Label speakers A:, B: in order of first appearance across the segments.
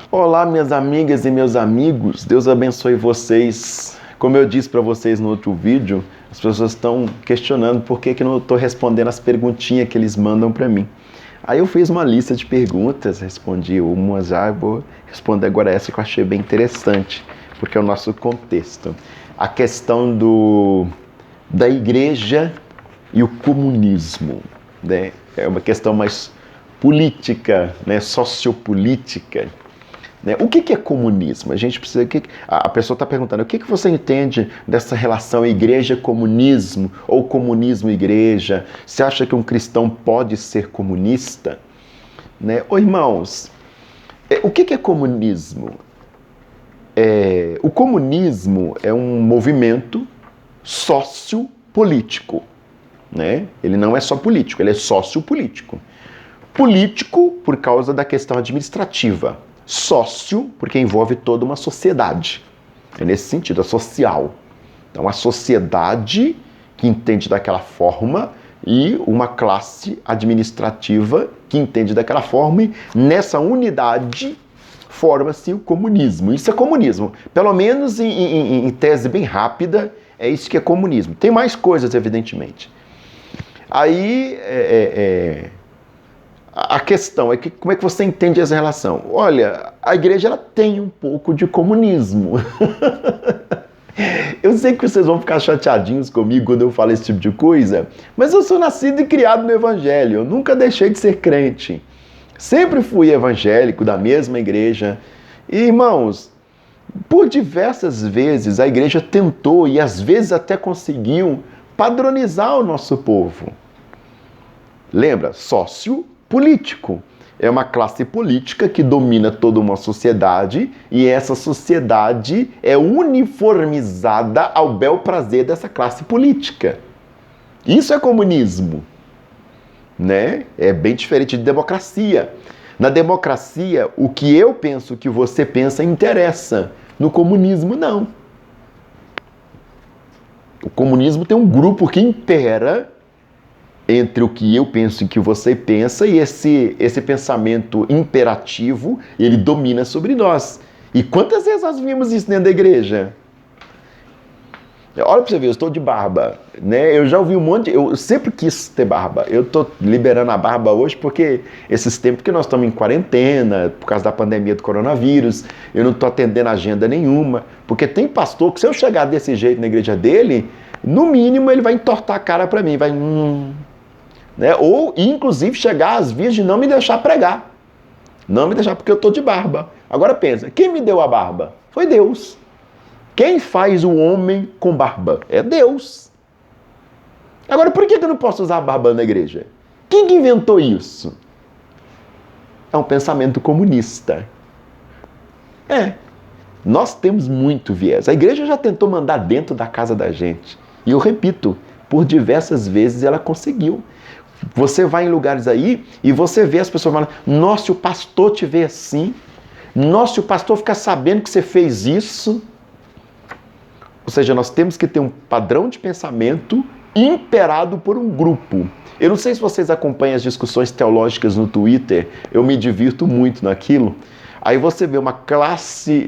A: Olá, minhas amigas e meus amigos, Deus abençoe vocês. Como eu disse para vocês no outro vídeo, as pessoas estão questionando por que eu não estou respondendo as perguntinhas que eles mandam para mim. Aí eu fiz uma lista de perguntas, respondi umas já, eu vou responder agora essa que eu achei bem interessante, porque é o nosso contexto. A questão da igreja e o comunismo, né? É uma questão mais política, né? Sociopolítica. O que é comunismo? A gente precisa. A pessoa está perguntando: o que você entende dessa relação igreja-comunismo ou comunismo-igreja? Você acha que um cristão pode ser comunista? Ô, irmãos, o que é comunismo? O comunismo é um movimento sociopolítico. Ele não é só político, ele é sociopolítico. Político por causa da questão administrativa. Sócio, porque envolve toda uma sociedade. É nesse sentido, é social. Então, a sociedade que entende daquela forma e uma classe administrativa que entende daquela forma, e nessa unidade forma-se o comunismo. Isso é comunismo. Pelo menos em tese bem rápida, é isso que é comunismo. Tem mais coisas, evidentemente. Aí, a questão é que como é que você entende essa relação? Olha, a igreja ela tem um pouco de comunismo. Eu sei que vocês vão ficar chateadinhos comigo quando eu falo esse tipo de coisa, mas eu sou nascido e criado no evangelho, eu nunca deixei de ser crente. Sempre fui evangélico da mesma igreja. E, irmãos, por diversas vezes a igreja tentou e às vezes até conseguiu padronizar o nosso povo. Lembra? Sociopolítico. É uma classe política que domina toda uma sociedade e essa sociedade é uniformizada ao bel prazer dessa classe política. Isso é comunismo. É bem diferente de democracia. Na democracia, o que eu penso, o que você pensa, interessa. No comunismo, não. O comunismo tem um grupo que impera entre o que eu penso e o que você pensa, e esse pensamento imperativo, ele domina sobre nós. E quantas vezes nós vimos isso dentro da igreja? Olha pra você ver, eu estou de barba, Eu já ouvi um monte, eu sempre quis ter barba. Eu estou liberando a barba hoje porque esses tempos que nós estamos em quarentena, por causa da pandemia do coronavírus, eu não estou atendendo agenda nenhuma, porque tem pastor que se eu chegar desse jeito na igreja dele, no mínimo ele vai entortar a cara para mim, vai... Ou, inclusive, chegar às vias de não me deixar pregar. Não me deixar, porque eu estou de barba. Agora pensa, quem me deu a barba? Foi Deus. Quem faz o homem com barba? É Deus. Agora, por que eu não posso usar a barba na igreja? Quem que inventou isso? É um pensamento comunista. Nós temos muito viés. A igreja já tentou mandar dentro da casa da gente. E eu repito, por diversas vezes ela conseguiu. Você vai em lugares aí e você vê as pessoas falando: nossa, o pastor te vê assim. Nossa, o pastor fica sabendo que você fez isso. Ou seja, nós temos que ter um padrão de pensamento imperado por um grupo. Eu não sei se vocês acompanham as discussões teológicas no Twitter, eu me divirto muito naquilo. Aí você vê uma classe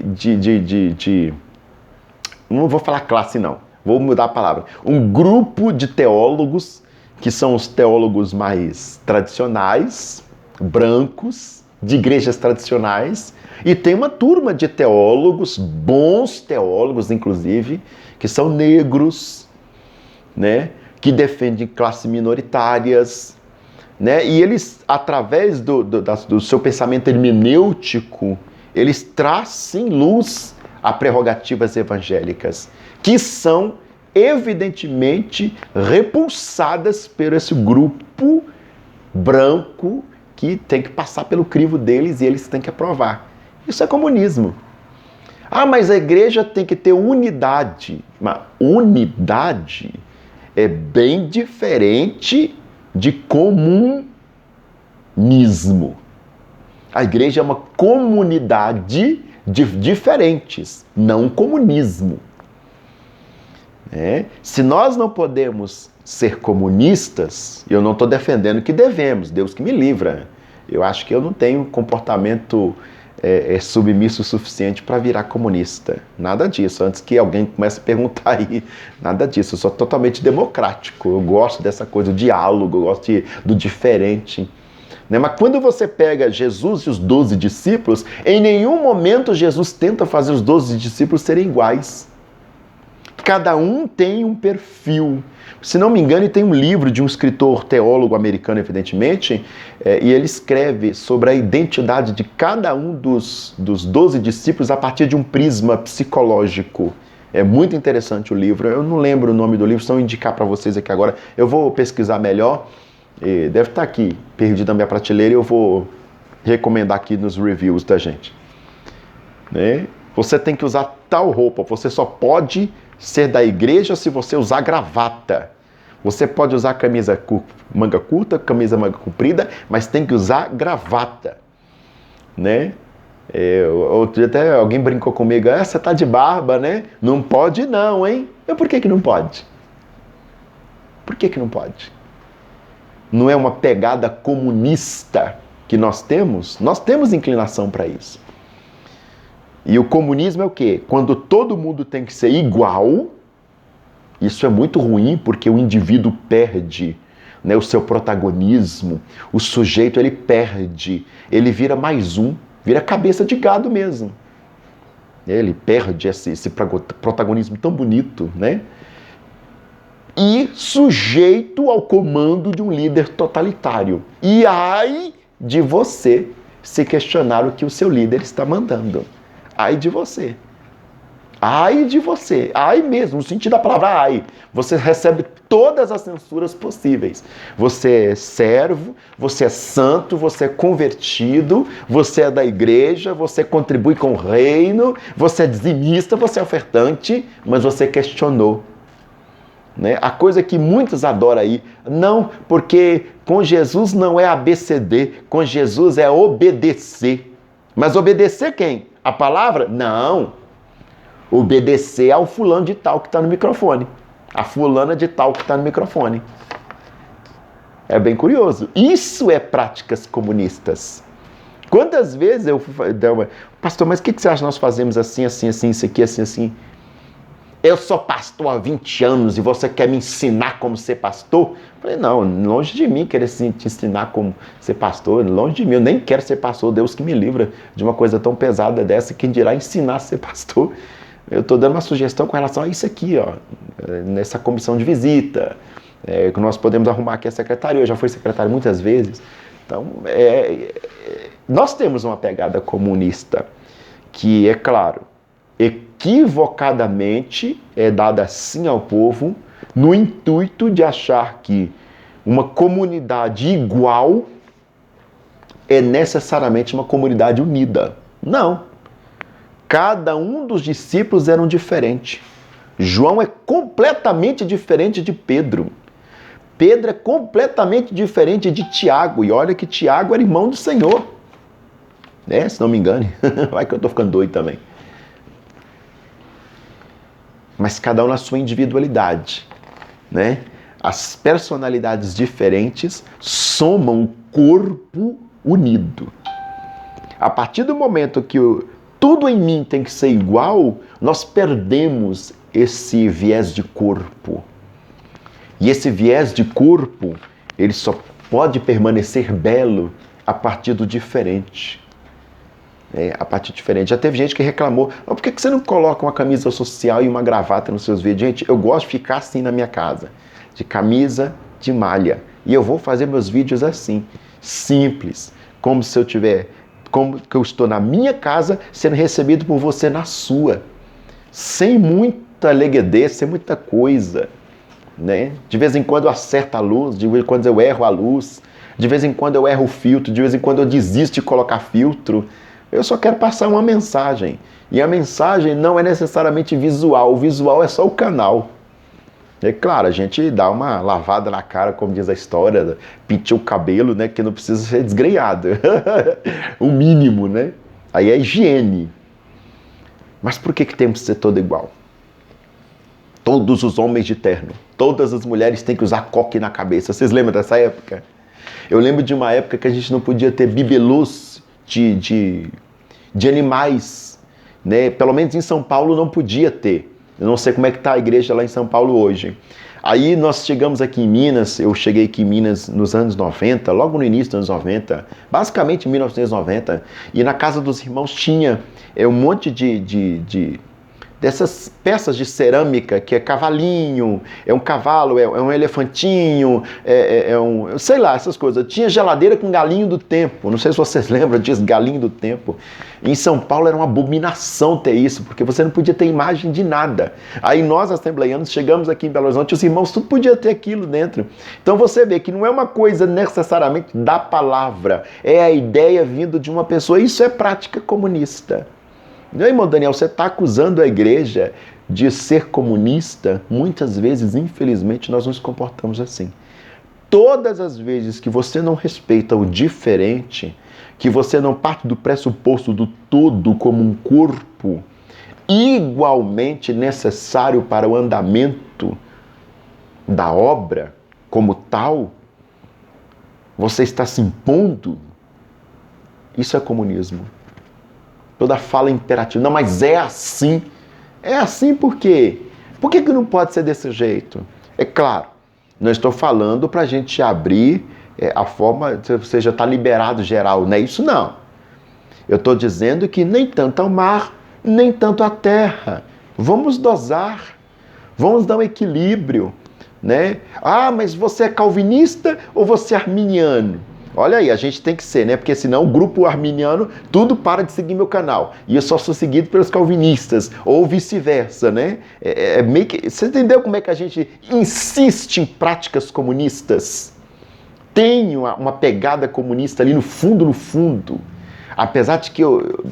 A: não vou falar classe não, vou mudar a palavra. Um grupo de teólogos, que são os teólogos mais tradicionais, brancos, de igrejas tradicionais, e tem uma turma de teólogos, bons teólogos inclusive, que são negros, que defendem classes minoritárias, e eles, através do seu pensamento hermenêutico, eles trazem luz a prerrogativas evangélicas, que são evidentemente repulsadas por esse grupo branco que tem que passar pelo crivo deles e eles têm que aprovar. Isso é comunismo. Mas a igreja tem que ter unidade. Mas unidade é bem diferente de comunismo. A igreja é uma comunidade de diferentes, não comunismo. Se nós não podemos ser comunistas, eu não estou defendendo que devemos, Deus que me livra. Eu acho que eu não tenho comportamento submisso o suficiente para virar comunista. Nada disso. Antes que alguém comece a perguntar aí, nada disso. Eu sou totalmente democrático. Eu gosto dessa coisa, do diálogo, eu gosto do diferente. Né? Mas quando você pega Jesus e os 12 discípulos, em nenhum momento Jesus tenta fazer os 12 discípulos serem iguais. Cada um tem um perfil. Se não me engano, tem um livro de um escritor teólogo americano, evidentemente, e ele escreve sobre a identidade de cada um dos 12 discípulos a partir de um prisma psicológico. É muito interessante o livro. Eu não lembro o nome do livro, só vou indicar para vocês aqui agora. Eu vou pesquisar melhor. Deve estar aqui, perdido na minha prateleira, e eu vou recomendar aqui nos reviews da gente. Né? Você tem que usar tal roupa, você só pode ser da igreja se você usar gravata. Você pode usar camisa manga curta, camisa manga comprida, mas tem que usar gravata. Né? Outro dia até alguém brincou comigo, você tá de barba, né? Não pode não, hein? Mas por que não pode? Por que não pode? Não é uma pegada comunista que nós temos? Nós temos inclinação para isso. E o comunismo é o quê? Quando todo mundo tem que ser igual, isso é muito ruim porque o indivíduo perde, né, o seu protagonismo, o sujeito ele perde, ele vira mais um, vira cabeça de gado mesmo. Ele perde esse protagonismo tão bonito, né? E sujeito ao comando de um líder totalitário. E ai de você se questionar o que o seu líder está mandando. Ai de você. Ai de você. Ai mesmo, no sentido da palavra ai. Você recebe todas as censuras possíveis. Você é servo, você é santo, você é convertido, você é da igreja, você contribui com o reino, você é dizimista, você é ofertante, mas você questionou. Né? A coisa que muitos adoram aí, não, porque com Jesus não é ABCD, com Jesus é obedecer. Mas obedecer quem? A palavra? Não. Obedecer ao fulano de tal que está no microfone. A fulana de tal que está no microfone. É bem curioso. Isso é práticas comunistas. Quantas vezes eu pastor, mas o que você acha que nós fazemos assim, assim, assim, isso aqui, assim, assim? Eu sou pastor há 20 anos e você quer me ensinar como ser pastor? Eu falei, não, longe de mim querer te ensinar como ser pastor, longe de mim, eu nem quero ser pastor, Deus que me livra de uma coisa tão pesada dessa, quem dirá ensinar a ser pastor. Eu estou dando uma sugestão com relação a isso aqui, ó, nessa comissão de visita, que nós podemos arrumar aqui a secretaria, eu já fui secretário muitas vezes. Então, nós temos uma pegada comunista que, é claro, equivocadamente é dada assim ao povo no intuito de achar que uma comunidade igual é necessariamente uma comunidade unida. Não. Cada um dos discípulos eram diferente. João é completamente diferente de Pedro. Pedro é completamente diferente de Tiago. E olha que Tiago era irmão do Senhor. Se não me engane. Vai que eu estou ficando doido também. Mas cada um na sua individualidade, né? As personalidades diferentes somam o corpo unido. A partir do momento que tudo em mim tem que ser igual, nós perdemos esse viés de corpo. E esse viés de corpo, ele só pode permanecer belo a partir do diferente. A partir diferente. Já teve gente que reclamou, por que você não coloca uma camisa social e uma gravata nos seus vídeos? Gente, eu gosto de ficar assim na minha casa, de camisa, de malha. E eu vou fazer meus vídeos assim, simples, como se eu tiver, como que eu estou na minha casa sendo recebido por você na sua. Sem muita leguedez, sem muita coisa. Né? De vez em quando eu acerto a luz, de vez em quando eu erro a luz, de vez em quando eu erro o filtro, de vez em quando eu desisto de colocar filtro. Eu só quero passar uma mensagem. E a mensagem não é necessariamente visual. O visual é só o canal. É claro, a gente dá uma lavada na cara, como diz a história, pintar o cabelo, né, que não precisa ser desgrenhado. O mínimo, né? Aí é higiene. Mas por que temos que ser todo igual? Todos os homens de terno, todas as mulheres têm que usar coque na cabeça. Vocês lembram dessa época? Eu lembro de uma época que a gente não podia ter bibelôs de de animais, né? Pelo menos em São Paulo não podia ter. Eu não sei como é que está a igreja lá em São Paulo hoje. Aí nós chegamos aqui em Minas, eu cheguei aqui em Minas nos anos 90, logo no início dos anos 90, basicamente em 1990, e na casa dos irmãos tinha um monte dessas peças de cerâmica, que é cavalinho, é um cavalo, é um elefantinho, sei lá, essas coisas. Tinha geladeira com galinho do tempo, não sei se vocês lembram disso, galinho do tempo. Em São Paulo era uma abominação ter isso, porque você não podia ter imagem de nada. Aí nós, assembleianos, chegamos aqui em Belo Horizonte, os irmãos, tudo podia ter aquilo dentro. Então você vê que não é uma coisa necessariamente da palavra, é a ideia vindo de uma pessoa, isso é prática comunista. Não é, irmão Daniel, você está acusando a igreja de ser comunista? Muitas vezes, infelizmente, nós nos comportamos assim. Todas as vezes que você não respeita o diferente, que você não parte do pressuposto do todo como um corpo igualmente necessário para o andamento da obra como tal, você está se impondo, isso é comunismo. Toda fala imperativa. Não, mas é assim. É assim por quê? Por que não pode ser desse jeito? É claro, não estou falando para a gente abrir a forma, você já está liberado geral, não é isso não. Eu estou dizendo que nem tanto ao mar, nem tanto à terra. Vamos dosar, vamos dar um equilíbrio, né? Ah, mas você é calvinista ou você é arminiano? Olha aí, a gente tem que ser, né? Porque senão o grupo arminiano, tudo para de seguir meu canal. E eu só sou seguido pelos calvinistas, ou vice-versa, né? Meio que... Você entendeu como é que a gente insiste em práticas comunistas? Tem uma pegada comunista ali no fundo. Apesar de que,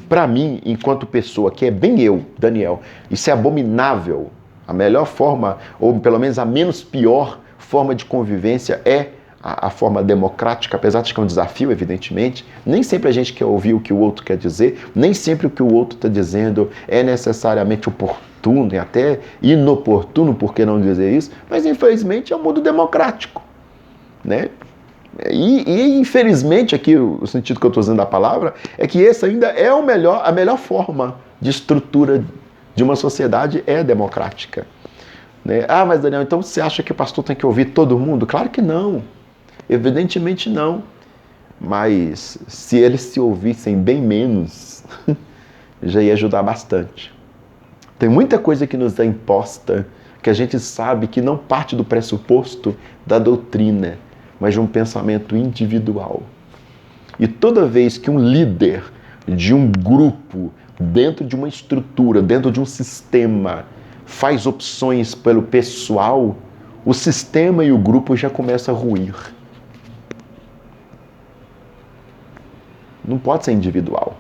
A: para mim, enquanto pessoa, que é bem eu, Daniel, isso é abominável. A melhor forma, ou pelo menos a menos pior forma de convivência é a forma democrática, apesar de que é um desafio, evidentemente. Nem sempre a gente quer ouvir o que o outro quer dizer, nem sempre o que o outro está dizendo é necessariamente oportuno e até inoportuno, por que não dizer isso? Mas, infelizmente, é um mundo democrático, né? E infelizmente, aqui, o sentido que eu estou usando da palavra, é que esse ainda é a melhor forma de estrutura de uma sociedade é democrática. Né? Ah, mas Daniel, então você acha que o pastor tem que ouvir todo mundo? Claro que não. Evidentemente não. Mas se eles se ouvissem bem menos, já ia ajudar bastante. Tem muita coisa que nos é imposta, que a gente sabe que não parte do pressuposto da doutrina, mas de um pensamento individual. E toda vez que um líder de um grupo, dentro de uma estrutura, dentro de um sistema, faz opções pelo pessoal, o sistema e o grupo já começam a ruir. Não pode ser individual.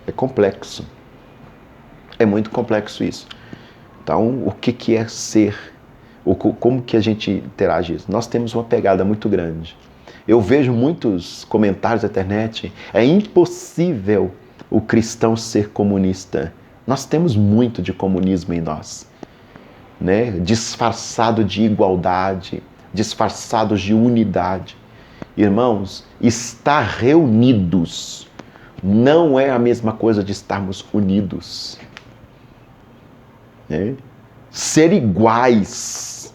A: É complexo. É muito complexo isso. Então, o que é ser? Como que a gente interage isso? Nós temos uma pegada muito grande. Eu vejo muitos comentários na internet, é impossível o cristão ser comunista. Nós temos muito de comunismo em nós, né? Disfarçado de igualdade, disfarçado de unidade. Irmãos, estar reunidos não é a mesma coisa de estarmos unidos. Né? Ser iguais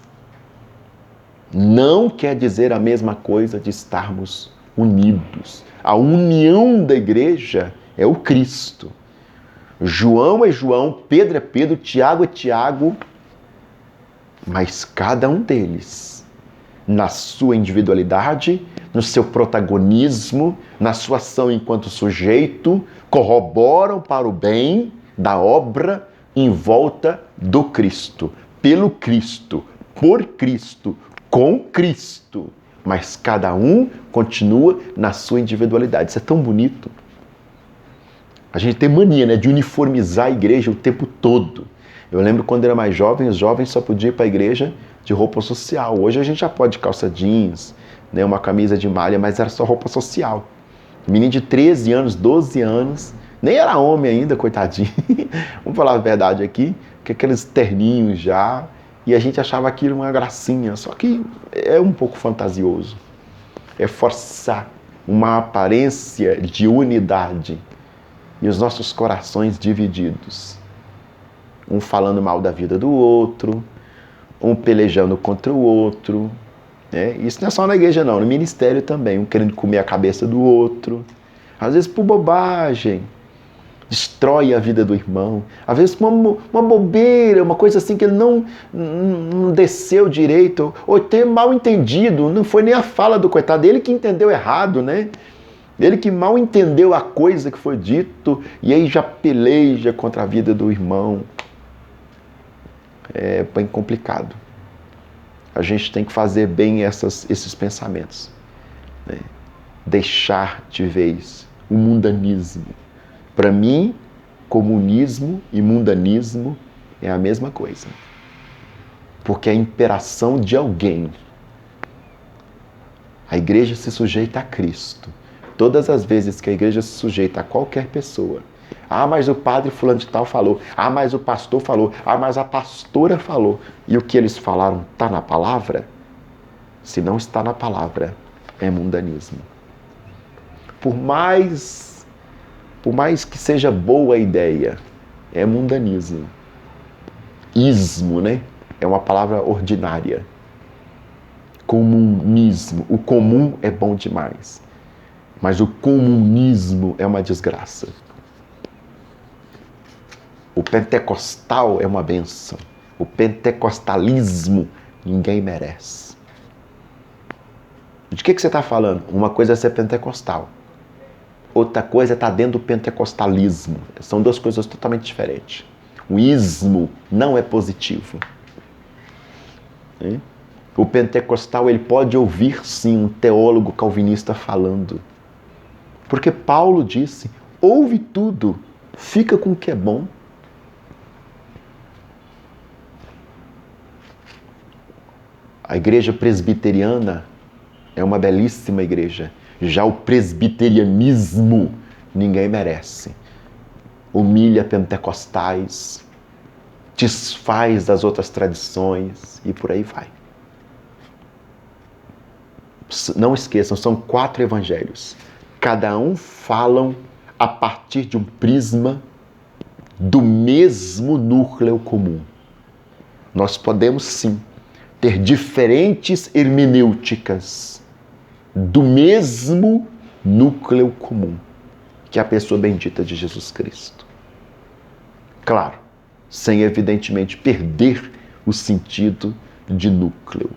A: não quer dizer a mesma coisa de estarmos unidos. A união da igreja é o Cristo. João é João, Pedro é Pedro, Tiago é Tiago, mas cada um deles, na sua individualidade, no seu protagonismo, na sua ação enquanto sujeito, corroboram para o bem da obra em volta do Cristo, pelo Cristo, por Cristo, com Cristo, mas cada um continua na sua individualidade. Isso é tão bonito. A gente tem mania, né, de uniformizar a igreja o tempo todo. Eu lembro quando era mais jovem, os jovens só podiam ir para a igreja de roupa social. Hoje a gente já pode calça jeans, né, uma camisa de malha, mas era só roupa social. Menino de 13 anos, 12 anos, nem era homem ainda, coitadinho. Vamos falar a verdade aqui, que aqueles terninhos já, e a gente achava aquilo uma gracinha, só que é um pouco fantasioso. É forçar uma aparência de unidade. e os nossos corações divididos. Um falando mal da vida do outro, um pelejando contra o outro. Né? Isso não é só na igreja não, no ministério também, um querendo comer a cabeça do outro. Às vezes por bobagem, destrói a vida do irmão. Às vezes uma bobeira, uma coisa assim que ele não desceu direito, ou tem mal entendido, não foi nem a fala do coitado, ele que entendeu errado, né? Ele que mal entendeu a coisa que foi dito, e aí já peleja contra a vida do irmão. É bem complicado. A gente tem que fazer bem esses pensamentos. Né? Deixar de vez o mundanismo. Para mim, comunismo e mundanismo é a mesma coisa. Porque é a imperação de alguém. A igreja se sujeita a Cristo. Todas as vezes que a igreja se sujeita a qualquer pessoa, mas o padre fulano de tal falou, mas o pastor falou, mas a pastora falou, e o que eles falaram está na palavra? Se não está na palavra, é mundanismo. Por mais que seja boa a ideia, é mundanismo. Ismo, né? É uma palavra ordinária. Comunismo. O comum é bom demais. Mas o comunismo é uma desgraça. O pentecostal é uma bênção. O pentecostalismo ninguém merece. De que você está falando? Uma coisa é ser pentecostal. Outra coisa é estar dentro do pentecostalismo. São duas coisas totalmente diferentes. O ismo não é positivo. O pentecostal ele pode ouvir sim um teólogo calvinista falando. Porque Paulo disse, ouve tudo, fica com o que é bom. A igreja presbiteriana é uma belíssima igreja. Já o presbiterianismo ninguém merece. Humilha pentecostais, desfaz das outras tradições e por aí vai. Não esqueçam, são 4 evangelhos. Cada um falam a partir de um prisma do mesmo núcleo comum. Nós podemos sim ter diferentes hermenêuticas do mesmo núcleo comum, que é a pessoa bendita de Jesus Cristo. Claro, sem evidentemente perder o sentido de núcleo.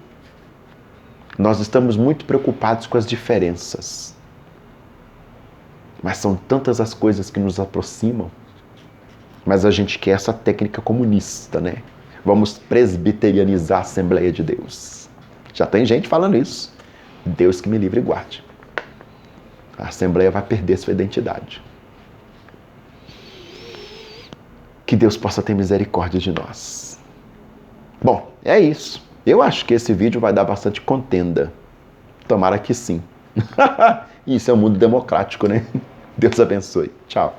A: Nós estamos muito preocupados com as diferenças. Mas são tantas as coisas que nos aproximam. Mas a gente quer essa técnica comunista, né? Vamos presbiterianizar a Assembleia de Deus. Já tem gente falando isso. Deus que me livre e guarde. A Assembleia vai perder sua identidade. Que Deus possa ter misericórdia de nós. Bom, é isso. Eu acho que esse vídeo vai dar bastante contenda. Tomara que sim. Isso é um mundo democrático, né? Deus abençoe. Tchau.